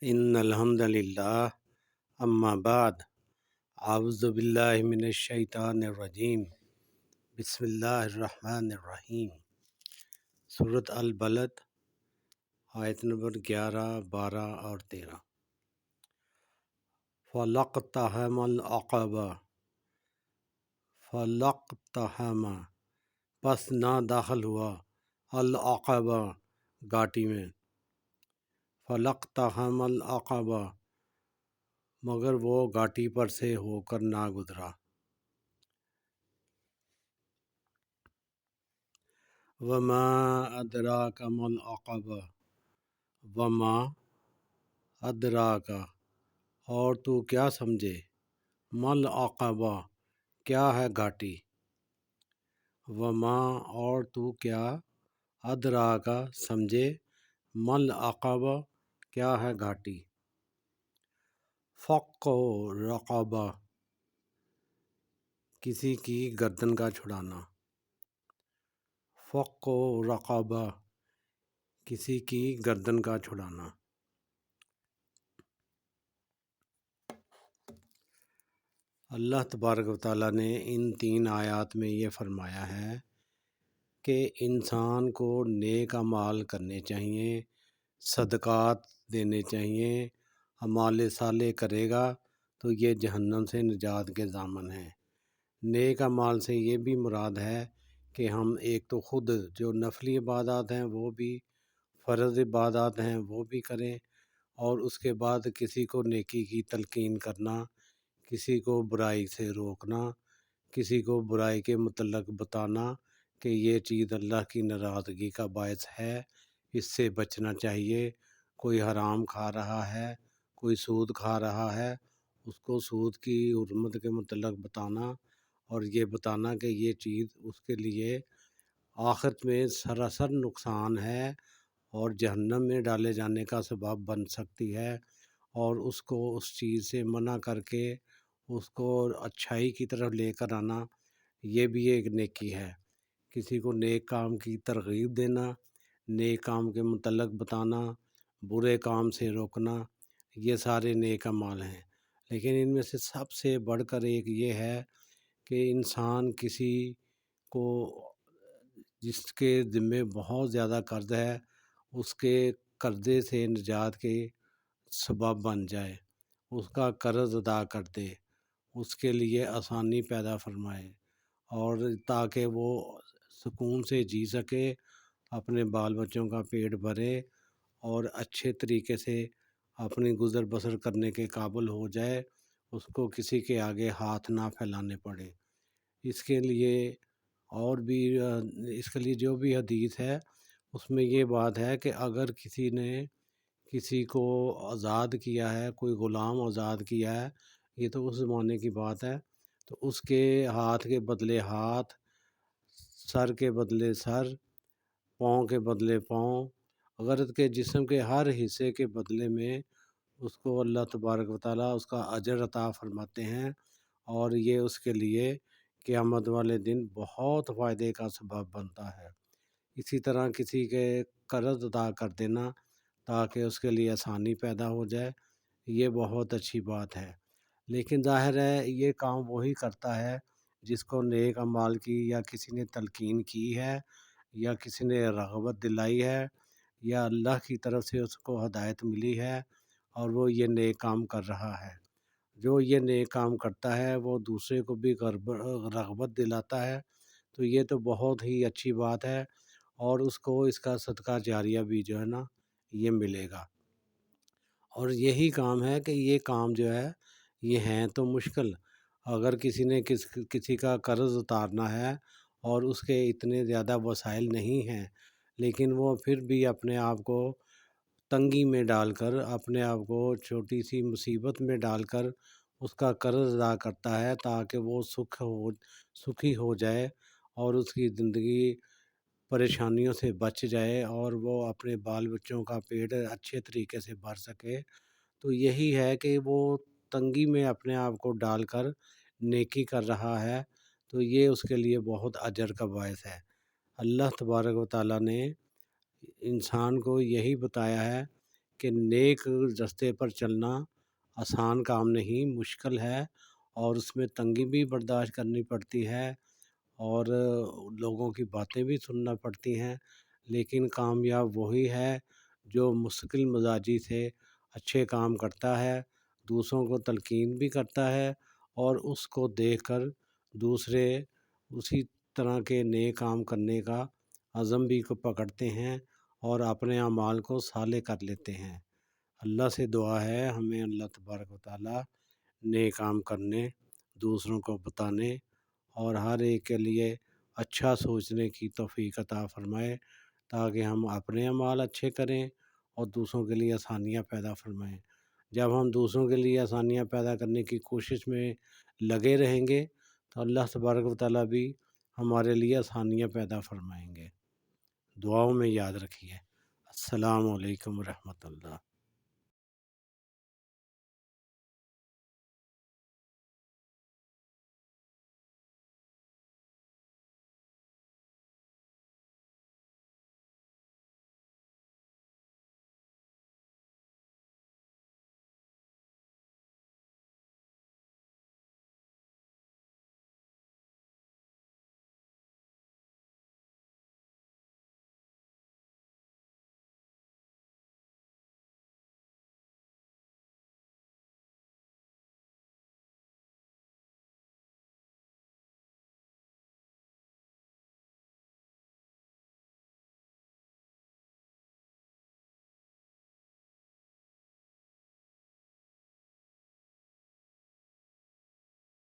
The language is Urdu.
ان الحمد للہ اما بعد اعوذ باللہ من الشیطان الرجیم بسم اللہ الرحمن الرحیم۔ سورۃ البلد آیت نمبر 11، 12 اور 13۔ فَلَقْتَحَمَ الْعَقَبَةَ، فَلَقْتَحَمَ پس نہ داخل ہوا، العقبہ گھاٹی میں، فَلَقْتَحَمَ الْعَقَبَةَ مگر وہ گھاٹی پر سے ہو کر نہ گزرا۔ وما ادراک ما العقبہ، وما ادراک اور تو کیا سمجھے، ما العقبہ کیا ہے گھاٹی، وما اور تو کیا ادراک سمجھے، ما العقبہ کیا ہے گھاٹی۔ فق رقبہ کسی کی گردن کا چھڑانا، فق رقبہ کسی کی گردن کا چھڑانا۔ اللہ تبارک و تعالیٰ نے ان 3 آیات میں یہ فرمایا ہے کہ انسان کو نیک اعمال کرنے چاہیے، صدقات دینے چاہیے، اعمال صالح کرے گا تو یہ جہنم سے نجات کے ضامن ہیں۔ نیک اعمال سے یہ بھی مراد ہے کہ ہم ایک تو خود جو نفلی عبادات ہیں وہ بھی، فرض عبادات ہیں وہ بھی کریں، اور اس کے بعد کسی کو نیکی کی تلقین کرنا، کسی کو برائی سے روکنا، کسی کو برائی کے متعلق بتانا کہ یہ چیز اللہ کی ناراضگی کا باعث ہے، اس سے بچنا چاہیے۔ کوئی حرام کھا رہا ہے، کوئی سود کھا رہا ہے، اس کو سود کی حرمت کے متعلق بتانا، اور یہ بتانا کہ یہ چیز اس کے لیے آخرت میں سراسر نقصان ہے اور جہنم میں ڈالے جانے کا سبب بن سکتی ہے، اور اس کو اس چیز سے منع کر کے اس کو اچھائی کی طرف لے کر آنا، یہ بھی ایک نیکی ہے۔ کسی کو نیک کام کی ترغیب دینا، نیک کام کے متعلق بتانا، برے کام سے روکنا، یہ سارے نیک اعمال ہیں۔ لیکن ان میں سے سب سے بڑھ کر ایک یہ ہے کہ انسان کسی کو جس کے ذمے بہت زیادہ قرض ہے، اس کے قرضے سے نجات کے سبب بن جائے، اس کا قرض ادا کر دے، اس کے لیے آسانی پیدا فرمائے، اور تاکہ وہ سکون سے جی سکے، اپنے بال بچوں کا پیٹ بھرے اور اچھے طریقے سے اپنی گزر بسر کرنے کے قابل ہو جائے، اس کو کسی کے آگے ہاتھ نہ پھیلانے پڑے۔ اس کے لیے اور بھی اس کے لیے جو بھی حدیث ہے اس میں یہ بات ہے کہ اگر کسی نے کسی کو آزاد کیا ہے، کوئی غلام آزاد کیا ہے، یہ تو اس زمانے کی بات ہے، تو اس کے ہاتھ کے بدلے ہاتھ، سر کے بدلے سر، پاؤں کے بدلے پاؤں، عورت کے جسم کے ہر حصے کے بدلے میں اس کو اللہ تبارک و تعالیٰ اس کا اجر عطا فرماتے ہیں، اور یہ اس کے لیے قیامت والے دن بہت فائدے کا سبب بنتا ہے۔ اسی طرح کسی کے قرض ادا کر دینا تاکہ اس کے لیے آسانی پیدا ہو جائے، یہ بہت اچھی بات ہے۔ لیکن ظاہر ہے یہ کام وہی کرتا ہے جس کو نیک اعمال کی یا کسی نے تلقین کی ہے، یا کسی نے رغبت دلائی ہے، یا اللہ کی طرف سے اس کو ہدایت ملی ہے اور وہ یہ نیک کام کر رہا ہے۔ جو یہ نیک کام کرتا ہے وہ دوسرے کو بھی رغبت دلاتا ہے، تو یہ تو بہت ہی اچھی بات ہے، اور اس کو اس کا صدقہ جاریہ بھی جو ہے نا یہ ملے گا۔ اور یہی کام ہے کہ یہ کام جو ہے یہ ہیں تو مشکل، اگر کسی نے کسی کا قرض اتارنا ہے اور اس کے اتنے زیادہ وسائل نہیں ہیں، لیکن وہ پھر بھی اپنے آپ کو تنگی میں ڈال کر، اپنے آپ کو چھوٹی سی مصیبت میں ڈال کر اس کا قرض ادا کرتا ہے تاکہ وہ سکھی ہو جائے اور اس کی زندگی پریشانیوں سے بچ جائے اور وہ اپنے بال بچوں کا پیٹ اچھے طریقے سے بھر سکے، تو یہی ہے کہ وہ تنگی میں اپنے آپ کو ڈال کر نیکی کر رہا ہے، تو یہ اس کے لیے بہت اجر کا باعث ہے۔ اللہ تبارک و تعالیٰ نے انسان کو یہی بتایا ہے کہ نیک راستے پر چلنا آسان کام نہیں، مشکل ہے، اور اس میں تنگی بھی برداشت کرنی پڑتی ہے، اور لوگوں کی باتیں بھی سننا پڑتی ہیں، لیکن کامیاب وہی ہے جو مستقل مزاجی سے اچھے کام کرتا ہے، دوسروں کو تلقین بھی کرتا ہے، اور اس کو دیکھ کر دوسرے اسی طرح کے نیک کام کرنے کا عزم بھی کو پکڑتے ہیں اور اپنے اعمال کو صالح کر لیتے ہیں۔ اللہ سے دعا ہے ہمیں اللہ تبارک و تعالیٰ نیک کام کرنے، دوسروں کو بتانے اور ہر ایک کے لیے اچھا سوچنے کی توفیق عطا فرمائے، تاکہ ہم اپنے اعمال اچھے کریں اور دوسروں کے لیے آسانیاں پیدا فرمائیں۔ جب ہم دوسروں کے لیے آسانیاں پیدا کرنے کی کوشش میں لگے رہیں گے تو اللہ تبارک و تعالیٰ بھی ہمارے لیے آسانیاں پیدا فرمائیں گے۔ دعاؤں میں یاد رکھیے۔ السلام علیکم ورحمۃ اللہ۔